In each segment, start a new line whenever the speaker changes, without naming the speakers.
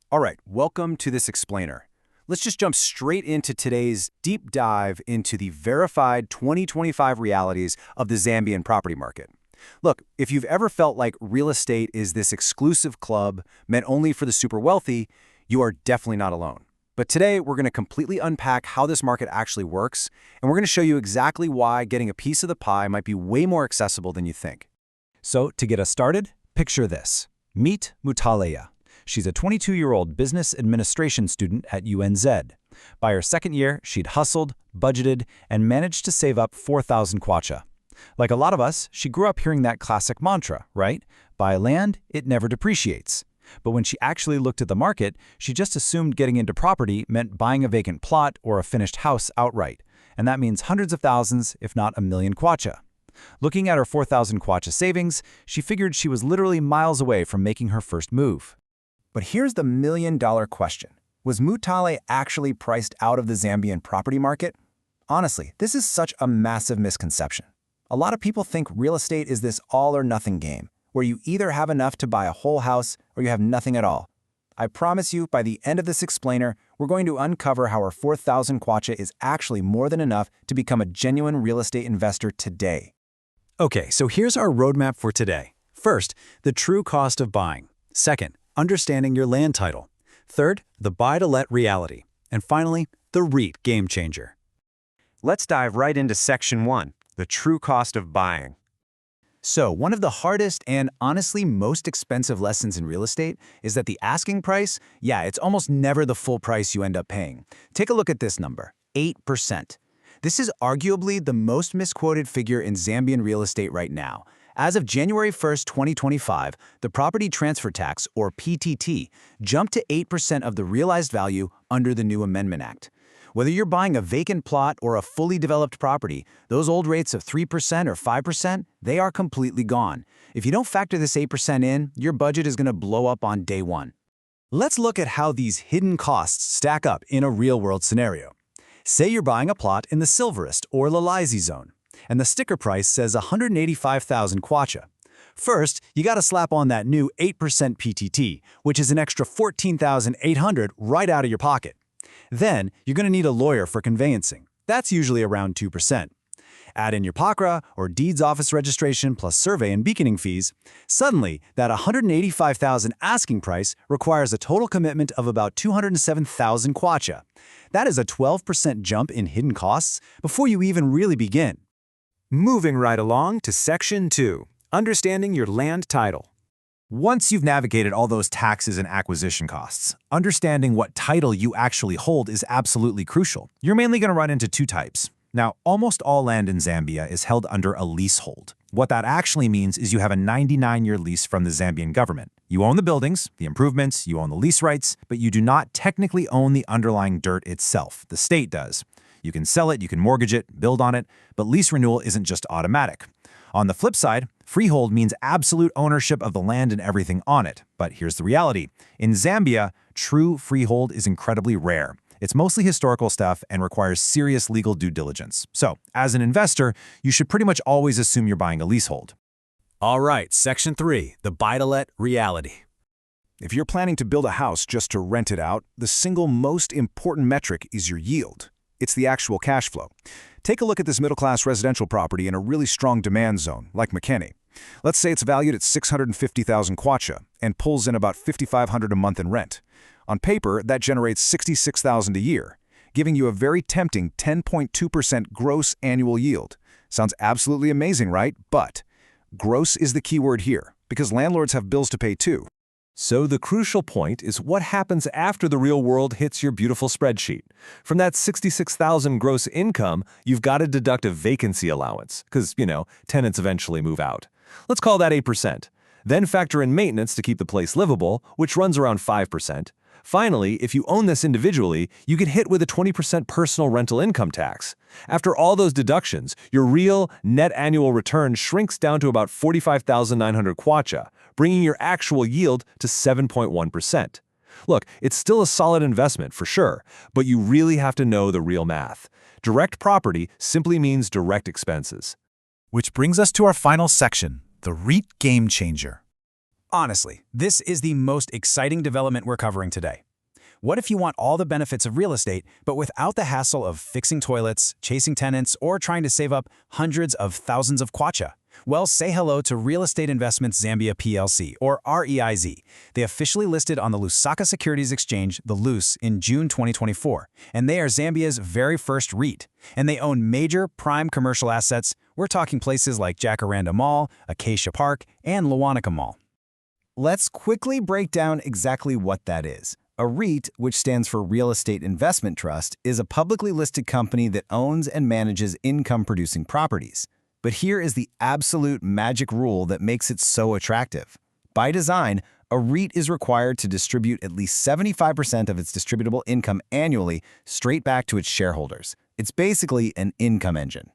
All right, welcome to this explainer. Let's just jump straight into today's deep dive into the verified 2025 realities of the Zambian property market. Look, if you've ever felt like real estate is this exclusive club meant only for the super wealthy, you are definitely not alone. But today, we're going to completely unpack how this market actually works, and we're going to show you exactly why getting a piece of the pie might be way more accessible than you think. So, to get us started, picture this. Meet Mutalea. She's a 22-year-old business administration student at UNZ. By her second year, she'd hustled, budgeted, and managed to save up 4,000 kwacha. Like a lot of us, she grew up hearing that classic mantra, right? Buy land, it never depreciates. But when she actually looked at the market, she just assumed getting into property meant buying a vacant plot or a finished house outright. And that means hundreds of thousands, if not a million kwacha. Looking at her 4,000 kwacha savings, she figured she was literally miles away from making her first move. But here's the million-dollar question. Was Mutale actually priced out of the Zambian property market? Honestly, this is such a massive misconception. A lot of people think real estate is this all-or-nothing game, where you either have enough to buy a whole house or you have nothing at all. I promise you, by the end of this explainer, we're going to uncover how our 4,000 kwacha is actually more than enough to become a genuine real estate investor today.
Okay, so here's our roadmap for today. First, the true cost of buying. Second, understanding your land title. Third, the buy-to-let reality. And finally, the REIT game changer.
Let's dive right into Section 1, the true cost of buying.
So, one of the hardest and honestly most expensive lessons in real estate is that the asking price, it's almost never the full price you end up paying. Take a look at this number, 8%. This is arguably the most misquoted figure in Zambian real estate right now. As of January 1st, 2025, the property transfer tax, or PTT, jumped to 8% of the realized value under the new Amendment Act. Whether you're buying a vacant plot or a fully developed property, those old rates of 3% or 5%, they are completely gone. If you don't factor this 8% in, your budget is going to blow up on day one.
Let's look at how these hidden costs stack up in a real-world scenario. Say you're buying a plot in the Silverest or Lalizi zone, and the sticker price says 185,000 kwacha. First, you got to slap on that new 8% PTT, which is an extra 14,800 right out of your pocket. Then, you're going to need a lawyer for conveyancing. That's usually around 2%. Add in your PACRA, or deeds office registration plus survey and beaconing fees. Suddenly, that 185,000 asking price requires a total commitment of about 207,000 kwacha. That is a 12% jump in hidden costs before you even really begin.
Moving right along to Section 2, understanding your land title.
Once you've navigated all those taxes and acquisition costs, understanding what title you actually hold is absolutely crucial. You're mainly going to run into two types. Now, almost all land in Zambia is held under a leasehold. What that actually means is you have a 99-year lease from the Zambian government. You own the buildings, the improvements, you own the lease rights, but you do not technically own the underlying dirt itself. The state does. You can sell it, you can mortgage it, build on it, but lease renewal isn't just automatic. On the flip side, freehold means absolute ownership of the land and everything on it. But here's the reality. In Zambia, true freehold is incredibly rare. It's mostly historical stuff and requires serious legal due diligence. So, as an investor, you should pretty much always assume you're buying a leasehold.
All right, Section 3, the buy-to-let reality.
If you're planning to build a house just to rent it out, the single most important metric is your yield. It's the actual cash flow. Take a look at this middle-class residential property in a really strong demand zone, like McKinney. Let's say it's valued at 650,000 kwacha and pulls in about 5,500 a month in rent. On paper, that generates 66,000 a year, giving you a very tempting 10.2% gross annual yield. Sounds absolutely amazing, right? But gross is the key word here, because landlords have bills to pay too.
So the crucial point is what happens after the real world hits your beautiful spreadsheet. From that 66,000 gross income, you've got to deduct a vacancy allowance, because, tenants eventually move out. Let's call that 8%. Then factor in maintenance to keep the place livable, which runs around 5%. Finally, if you own this individually, you get hit with a 20% personal rental income tax. After all those deductions, your real net annual return shrinks down to about 45,900 kwacha, bringing your actual yield to 7.1%. Look, it's still a solid investment for sure, but you really have to know the real math. Direct property simply means direct expenses.
Which brings us to our final section, the REIT game changer. Honestly, this is the most exciting development we're covering today. What if you want all the benefits of real estate, but without the hassle of fixing toilets, chasing tenants, or trying to save up hundreds of thousands of kwacha? Well, say hello to Real Estate Investments Zambia PLC, or REIZ. They officially listed on the Lusaka Securities Exchange, the LUS, in June 2024, and they are Zambia's very first REIT. And they own major prime commercial assets. We're talking places like Jacaranda Mall, Acacia Park, and Lawanika Mall.
Let's quickly break down exactly what that is. A REIT, which stands for Real Estate Investment Trust, is a publicly listed company that owns and manages income-producing properties. But here is the absolute magic rule that makes it so attractive. By design, a REIT is required to distribute at least 75% of its distributable income annually straight back to its shareholders. It's basically an income engine.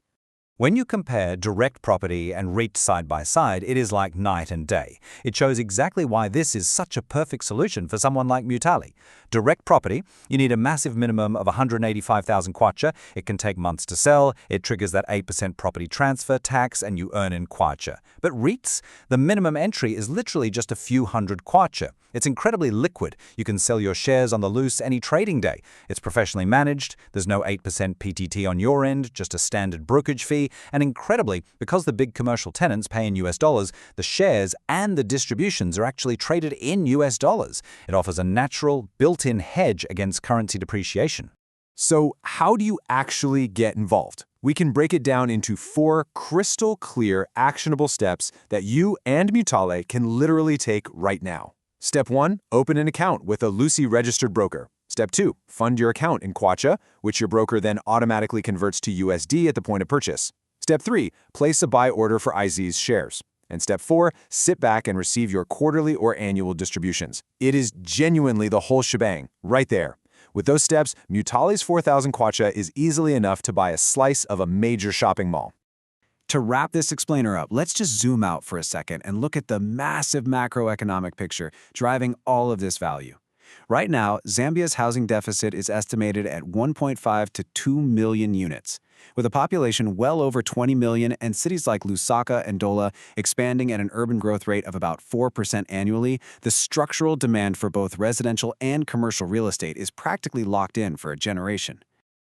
When you compare direct property and REIT side by side, it is like night and day. It shows exactly why this is such a perfect solution for someone like Mutali. Direct property, you need a massive minimum of 185,000 kwacha. It can take months to sell. It triggers that 8% property transfer tax and you earn in kwacha. But REITs, the minimum entry is literally just a few hundred kwacha. It's incredibly liquid. You can sell your shares on the loose any trading day. It's professionally managed. There's no 8% PTT on your end, just a standard brokerage fee. And incredibly, because the big commercial tenants pay in US dollars, the shares and the distributions are actually traded in US dollars. It offers a natural, built-in hedge against currency depreciation.
So how do you actually get involved? We can break it down into 4 crystal clear, actionable steps that you and Mutale can literally take right now. Step 1, open an account with a Lucy registered broker. Step 2, fund your account in kwacha, which your broker then automatically converts to USD at the point of purchase. Step 3, place a buy order for IZ's shares. And step 4, sit back and receive your quarterly or annual distributions. It is genuinely the whole shebang, right there. With those steps, Mutale's 4,000 kwacha is easily enough to buy a slice of a major shopping mall.
To wrap this explainer up, let's just zoom out for a second and look at the massive macroeconomic picture driving all of this value. Right now, Zambia's housing deficit is estimated at 1.5 to 2 million units. With a population well over 20 million and cities like Lusaka and Dola expanding at an urban growth rate of about 4% annually, the structural demand for both residential and commercial real estate is practically locked in for a generation.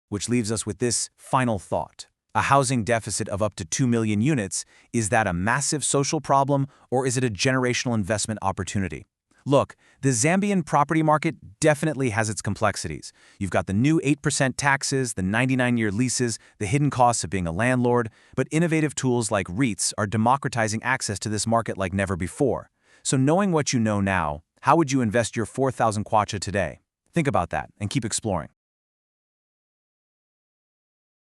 Which leaves us with this final thought. A housing deficit of up to 2 million units, is that a massive social problem or is it a generational investment opportunity? Look, the Zambian property market definitely has its complexities. You've got the new 8% taxes, the 99-year leases, the hidden costs of being a landlord, but innovative tools like REITs are democratizing access to this market like never before. So knowing what you know now, how would you invest your 4,000 kwacha today? Think about that and keep exploring.